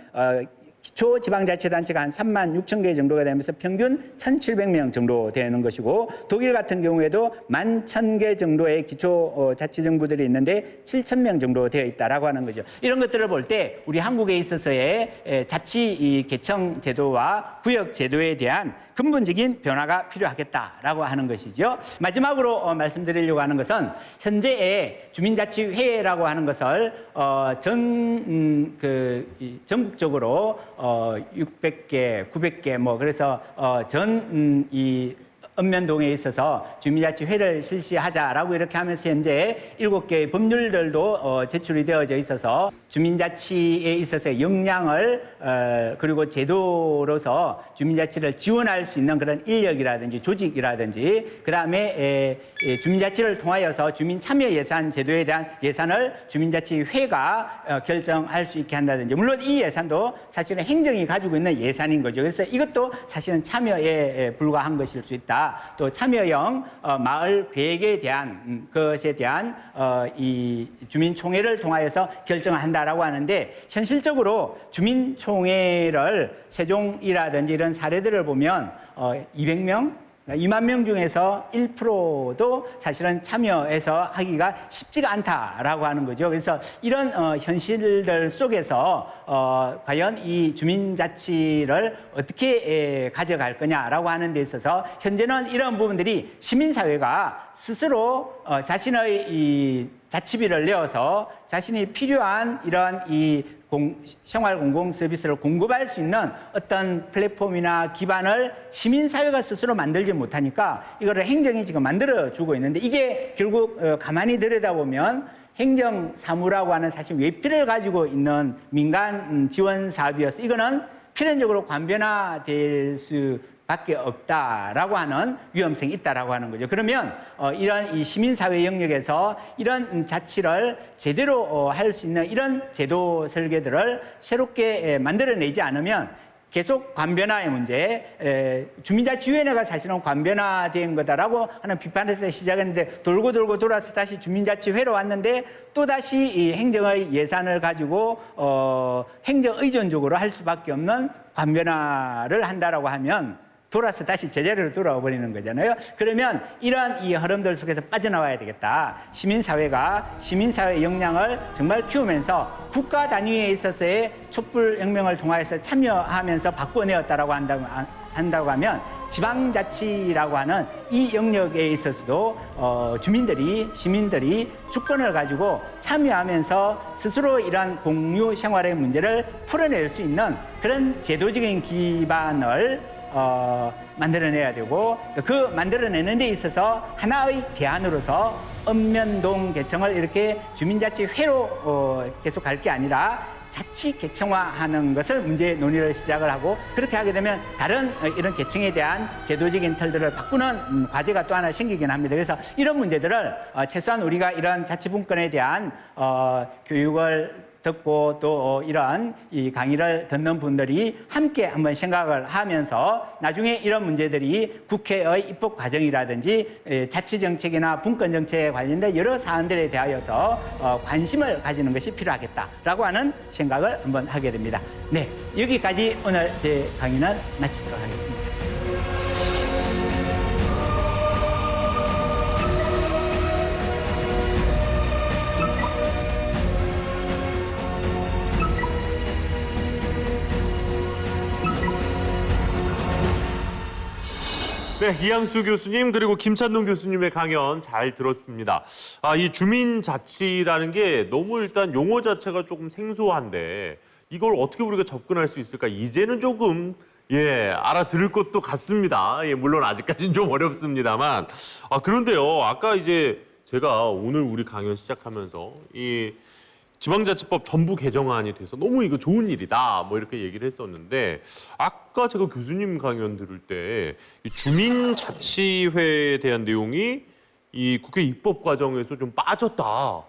Speaker 3: 기초 지방자치단체가 한 3만 6천 개 정도가 되면서 평균 1,700명 정도 되는 것이고 독일 같은 경우에도 11,000개 정도의 기초 자치정부들이 있는데 7,000명 정도 되어 있다라고 하는 거죠. 이런 것들을 볼 때 우리 한국에 있어서의 자치 이 계층 제도와 구역 제도에 대한 근본적인 변화가 필요하겠다라고 하는 것이죠. 마지막으로 말씀드리려고 하는 것은 현재의 주민자치회라고 하는 것을 전국적으로 600개, 900개 뭐 그래서 이 읍면동에 있어서 주민자치회를 실시하자라고 이렇게 하면서 현재 7개의 법률들도 제출이 되어져 있어서 주민자치에 있어서 역량을 그리고 제도로서 주민자치를 지원할 수 있는 그런 인력이라든지 조직이라든지 그다음에 주민자치를 통하여서 주민참여 예산 제도에 대한 예산을 주민자치회가 결정할 수 있게 한다든지 물론 이 예산도 사실은 행정이 가지고 있는 예산인 거죠. 그래서 이것도 사실은 참여에 불과한 것일 수 있다. 또 참여형 마을 계획에 대한 것에 대한 이 주민총회를 통하여서 결정을 한다라고 하는데 현실적으로 주민총회를 세종이라든지 이런 사례들을 보면 200명 2만 명 중에서 1%도 사실은 참여해서 하기가 쉽지가 않다라고 하는 거죠. 그래서 이런 현실들 속에서 과연 이 주민자치를 어떻게 가져갈 거냐라고 하는 데 있어서 현재는 이런 부분들이 시민사회가 스스로 자신의 이 자치비를 내어서 자신이 필요한 이러한 이 생활 공공 서비스를 공급할 수 있는 어떤 플랫폼이나 기반을 시민사회가 스스로 만들지 못하니까 이거를 행정이 지금 만들어주고 있는데 이게 결국 가만히 들여다보면 행정사무라고 하는 사실 외피를 가지고 있는 민간 지원 사업이어서 이거는 필연적으로 관변화될 수 밖에 없다라고 하는 위험성이 있다라고 하는 거죠. 그러면 이런 이 시민사회 영역에서 이런 자치를 제대로 할 수 있는 이런 제도 설계들을 새롭게 만들어내지 않으면 계속 관변화의 문제, 주민자치위원회가 사실은 관변화된 거다라고 하는 비판에서 시작했는데 돌고 돌고 돌아서 다시 주민자치회로 왔는데 또다시 이 행정의 예산을 가지고 행정의존적으로 할 수밖에 없는 관변화를 한다라고 하면 돌아서 다시 제자리로 돌아와 버리는 거잖아요. 그러면 이러한 이 흐름들 속에서 빠져나와야 되겠다. 시민사회가 시민사회 역량을 정말 키우면서 국가 단위에 있어서의 촛불혁명을 통해서 참여하면서 바꿔내었다라고 한다고 하면 지방자치라고 하는 이 영역에 있어서도 시민들이 주권을 가지고 참여하면서 스스로 이러한 공유 생활의 문제를 풀어낼 수 있는 그런 제도적인 기반을 만들어내야 되고 그 만들어내는 데 있어서 하나의 대안으로서 읍면동 개청을 이렇게 주민자치회로 계속 갈 게 아니라 자치 개청화하는 것을 문제 논의를 시작을 하고 그렇게 하게 되면 다른 이런 개청에 대한 제도적인 틀들을 바꾸는 과제가 또 하나 생기긴 합니다. 그래서 이런 문제들을 최소한 우리가 이런 자치분권에 대한 교육을 듣고 또 이러한 이 강의를 듣는 분들이 함께 한번 생각을 하면서 나중에 이런 문제들이 국회의 입법 과정이라든지 자치정책이나 분권정책에 관련된 여러 사안들에 대하여서 관심을 가지는 것이 필요하겠다라고 하는 생각을 한번 하게 됩니다. 네, 여기까지 오늘 제 강의는 마치도록 하겠습니다.
Speaker 1: 네, 이양수 교수님 그리고 김찬동 교수님의 강연 잘 들었습니다. 이 주민자치라는 게 너무 일단 용어 자체가 조금 생소한데 이걸 어떻게 우리가 접근할 수 있을까? 이제는 조금 알아들을 것도 같습니다. 물론 아직까지는 좀 어렵습니다만. 그런데요, 아까 이제 제가 오늘 우리 강연 시작하면서 이 지방자치법 전부 개정안이 돼서 너무 이거 좋은 일이다 뭐 이렇게 얘기를 했었는데 아까 제가 교수님 강연 들을 때 이 주민자치회에 대한 내용이 이 국회 입법 과정에서 좀 빠졌다.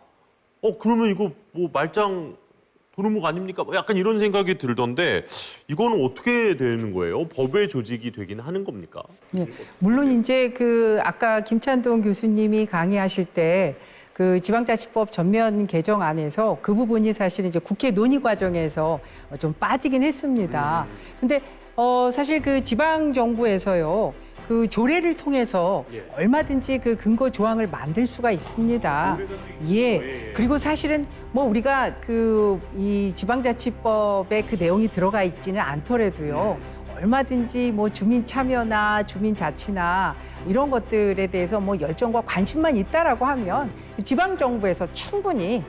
Speaker 1: 그러면 이거 뭐 말짱 도루묵 아닙니까? 뭐 약간 이런 생각이 들던데 이거는 어떻게 되는 거예요? 법의 조직이 되긴 하는 겁니까?
Speaker 2: 네, 물론 이제 아까 김찬동 교수님이 강의하실 때 그 지방자치법 전면 개정안에서 그 부분이 사실 이제 국회 논의 과정에서 좀 빠지긴 했습니다. 근데 사실 그 지방 정부에서요. 그 조례를 통해서 얼마든지 그 근거 조항을 만들 수가 있습니다. 그리고 사실은 뭐 우리가 이 지방자치법에 그 내용이 들어가 있지는 않더라도요. 얼마든지 뭐 주민 참여나 주민 자치나 이런 것들에 대해서 뭐 열정과 관심만 있다라고 하면 지방 정부에서 충분히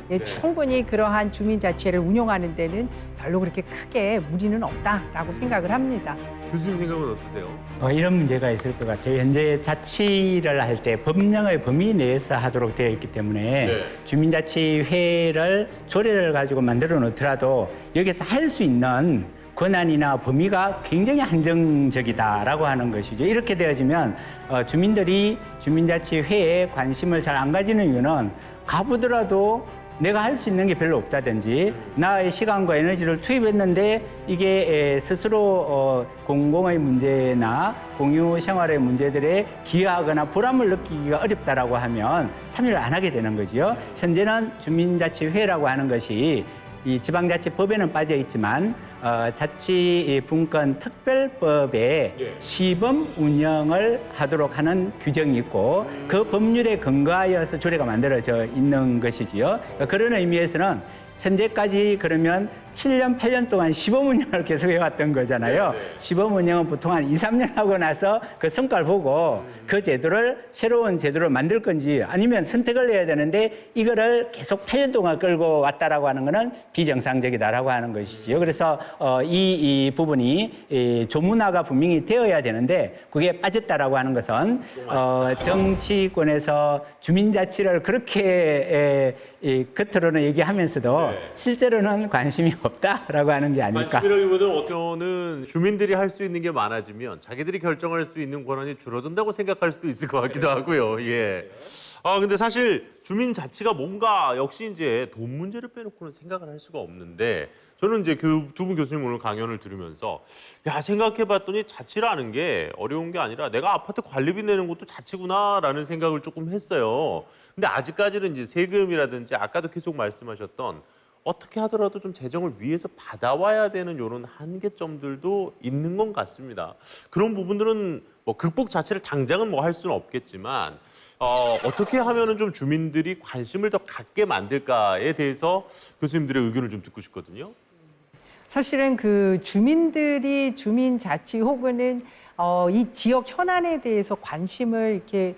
Speaker 2: 그러한 주민 자치를 운영하는 데는 별로 그렇게 크게 무리는 없다라고 생각을 합니다.
Speaker 1: 교수님 생각은 어떠세요?
Speaker 3: 이런 문제가 있을 것 같아요. 현재 자치를 할 때 법령의 범위 내에서 하도록 되어 있기 때문에 주민자치회를 조례를 가지고 만들어 놓더라도 여기서 할 수 있는 권한이나 범위가 굉장히 한정적이다라고 하는 것이죠. 이렇게 되어지면 주민들이 주민자치회에 관심을 잘 안 가지는 이유는 가보더라도 내가 할 수 있는 게 별로 없다든지 나의 시간과 에너지를 투입했는데 이게 스스로 공공의 문제나 공유 생활의 문제들에 기여하거나 보람을 느끼기가 어렵다라고 하면 참여를 안 하게 되는 거죠. 현재는 주민자치회라고 하는 것이 이 지방자치법에는 빠져 있지만 자치분권 특별법에 시범 운영을 하도록 하는 규정이 있고 그 법률에 근거하여서 조례가 만들어져 있는 것이지요. 그런 의미에서는 현재까지 그러면 7년, 8년 동안 시범 운영을 계속 해왔던 거잖아요. 시범 운영은 보통 한 2, 3년 하고 나서 그 성과를 보고 그 제도를 새로운 제도를 만들 건지 아니면 선택을 해야 되는데 이거를 계속 8년 동안 끌고 왔다라고 하는 거는 비정상적이다라고 하는 것이지요. 그래서 이 부분이 조문화가 분명히 되어야 되는데 그게 빠졌다라고 하는 것은 정치권에서 주민자치를 그렇게 겉으로는 얘기하면서도
Speaker 1: 네.
Speaker 3: 실제로는 관심이 없다라고 하는 게 아닐까.
Speaker 1: 관심이라기보다는 어쩌면 주민들이 할 수 있는 게 많아지면 자기들이 결정할 수 있는 권한이 줄어든다고 생각할 수도 있을 것 같기도 하고요. 예. 근데 사실 주민자치가 뭔가 역시 이제 돈 문제를 빼놓고는 생각을 할 수가 없는데 저는 이제 그 두 분 교수님 오늘 강연을 들으면서 야, 생각해봤더니 자치라는 게 어려운 게 아니라 내가 아파트 관리비 내는 것도 자치구나라는 생각을 조금 했어요. 근데 아직까지는 이제 세금이라든지 아까도 계속 말씀하셨던 어떻게 하더라도 좀 재정을 위에서 받아와야 되는 이런 한계점들도 있는 것 같습니다. 그런 부분들은 뭐 극복 자체를 당장은 뭐 할 수는 없겠지만 어떻게 하면은 좀 주민들이 관심을 더 갖게 만들까에 대해서 교수님들의 의견을 좀 듣고 싶거든요.
Speaker 2: 사실은 그 주민들이 주민자치 혹은 이 지역 현안에 대해서 관심을 이렇게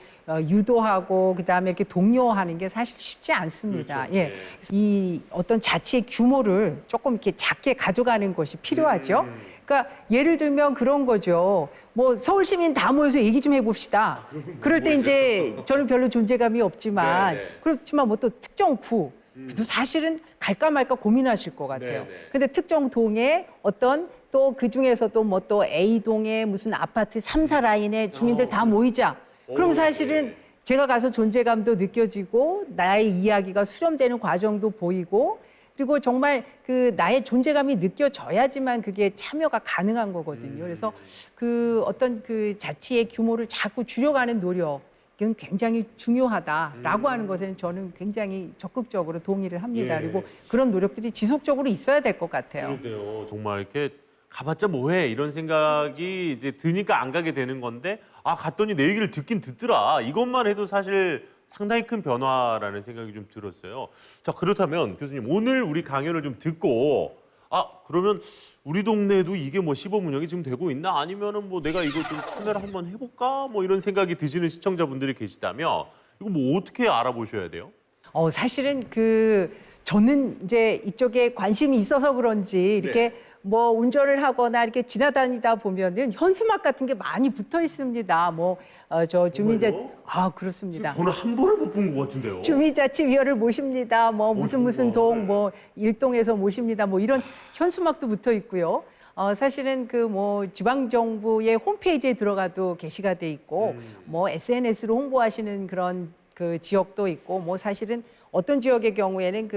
Speaker 2: 유도하고 그다음에 이렇게 독려하는 게 사실 쉽지 않습니다.
Speaker 1: 그렇죠.
Speaker 2: 예.
Speaker 1: 네.
Speaker 2: 그래서 이 어떤 자치의 규모를 조금 이렇게 작게 가져가는 것이 필요하죠. 그러니까 예를 들면 그런 거죠. 뭐 서울 시민 다 모여서 얘기 좀 해봅시다. 그럴 때 이제 저는 별로 존재감이 없지만
Speaker 1: 네, 네.
Speaker 2: 그렇지만 뭐 또 특정 구 그래도 사실은 갈까 말까 고민하실 것 같아요.
Speaker 1: 네, 네.
Speaker 2: 근데 특정 동에 어떤 또 그 중에서도 뭐 또 A동에 무슨 아파트 3, 4라인에 주민들 다 모이자. 그럼 사실은
Speaker 1: 네.
Speaker 2: 제가 가서 존재감도 느껴지고 나의 이야기가 수렴되는 과정도 보이고 그리고 정말 그 나의 존재감이 느껴져야지만 그게 참여가 가능한 거거든요. 그래서 그 어떤 그 자치의 규모를 자꾸 줄여가는 노력 은 굉장히 중요하다라고 하는 것에는 저는 굉장히 적극적으로 동의를 합니다.
Speaker 1: 예.
Speaker 2: 그리고 그런 노력들이 지속적으로 있어야 될 것 같아요.
Speaker 1: 그런데요, 정말 이렇게 가봤자 뭐해 이런 생각이 이제 드니까 안 가게 되는 건데 갔더니 내 얘기를 듣긴 듣더라. 이것만 해도 사실 상당히 큰 변화라는 생각이 좀 들었어요. 자, 그렇다면 교수님 오늘 우리 강연을 좀 듣고 그러면 우리 동네에도 이게 뭐 시범 운영이 지금 되고 있나? 아니면은 뭐 내가 이거 좀 참여를 한번 해볼까? 뭐 이런 생각이 드시는 시청자분들이 계시다면 이거 뭐 어떻게 알아보셔야 돼요?
Speaker 2: 사실은 저는 이제 이쪽에 관심이 있어서 그런지 이렇게 뭐 운전을 하거나 이렇게 지나다니다 보면은 현수막 같은 게 많이 붙어 있습니다. 저 주민자
Speaker 1: 정말요?
Speaker 2: 그렇습니다.
Speaker 1: 저는 한 번을 못 본 것 같은데요.
Speaker 2: 주민자치위원을 모십니다. 뭐 무슨
Speaker 1: 정말.
Speaker 2: 동, 뭐 일동에서 모십니다. 뭐 이런 현수막도 붙어 있고요. 사실은 지방정부의 홈페이지에 들어가도 게시가 돼 있고, 뭐 SNS로 홍보하시는 그런 그 지역도 있고, 뭐 사실은 어떤 지역의 경우에는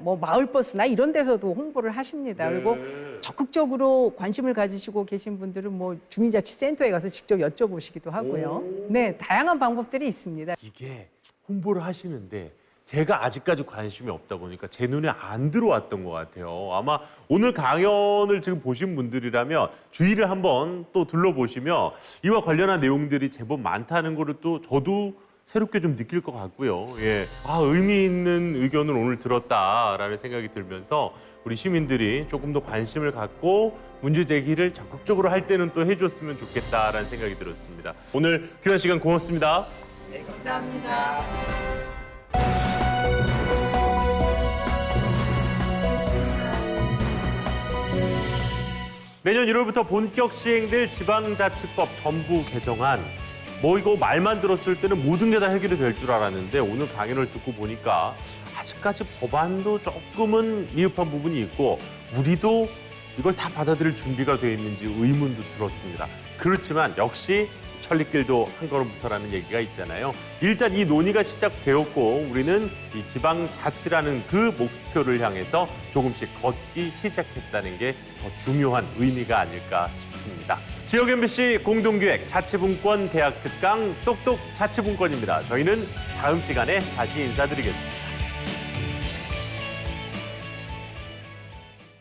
Speaker 2: 뭐 마을버스나 이런 데서도 홍보를 하십니다. 그리고 적극적으로 관심을 가지시고 계신 분들은 뭐 주민자치센터에 가서 직접 여쭤보시기도 하고요. 네, 다양한 방법들이 있습니다.
Speaker 1: 이게 홍보를 하시는데 제가 아직까지 관심이 없다 보니까 제 눈에 안 들어왔던 것 같아요. 아마 오늘 강연을 지금 보신 분들이라면 주위를 한번 또 둘러보시면 이와 관련한 내용들이 제법 많다는 거를 또 저도 새롭게 좀 느낄 것 같고요. 예. 의미 있는 의견을 오늘 들었다라는 생각이 들면서 우리 시민들이 조금 더 관심을 갖고 문제 제기를 적극적으로 할 때는 또 해줬으면 좋겠다라는 생각이 들었습니다. 오늘 귀한 시간 고맙습니다.
Speaker 2: 네, 감사합니다.
Speaker 1: 내년 1월부터 본격 시행될 지방자치법 전부 개정안. 이거 말만 들었을 때는 모든 게 다 해결이 될 줄 알았는데 오늘 강연을 듣고 보니까 아직까지 법안도 조금은 미흡한 부분이 있고 우리도 이걸 다 받아들일 준비가 돼 있는지 의문도 들었습니다. 그렇지만 역시 천리길도 한 걸음부터라는 얘기가 있잖아요. 일단 이 논의가 시작되었고 우리는 이 지방자치라는 그 목표를 향해서 조금씩 걷기 시작했다는 게 더 중요한 의미가 아닐까 싶습니다. 지역 MBC 공동기획 자치분권 대학 특강 똑똑 자치분권입니다. 저희는 다음 시간에 다시 인사드리겠습니다.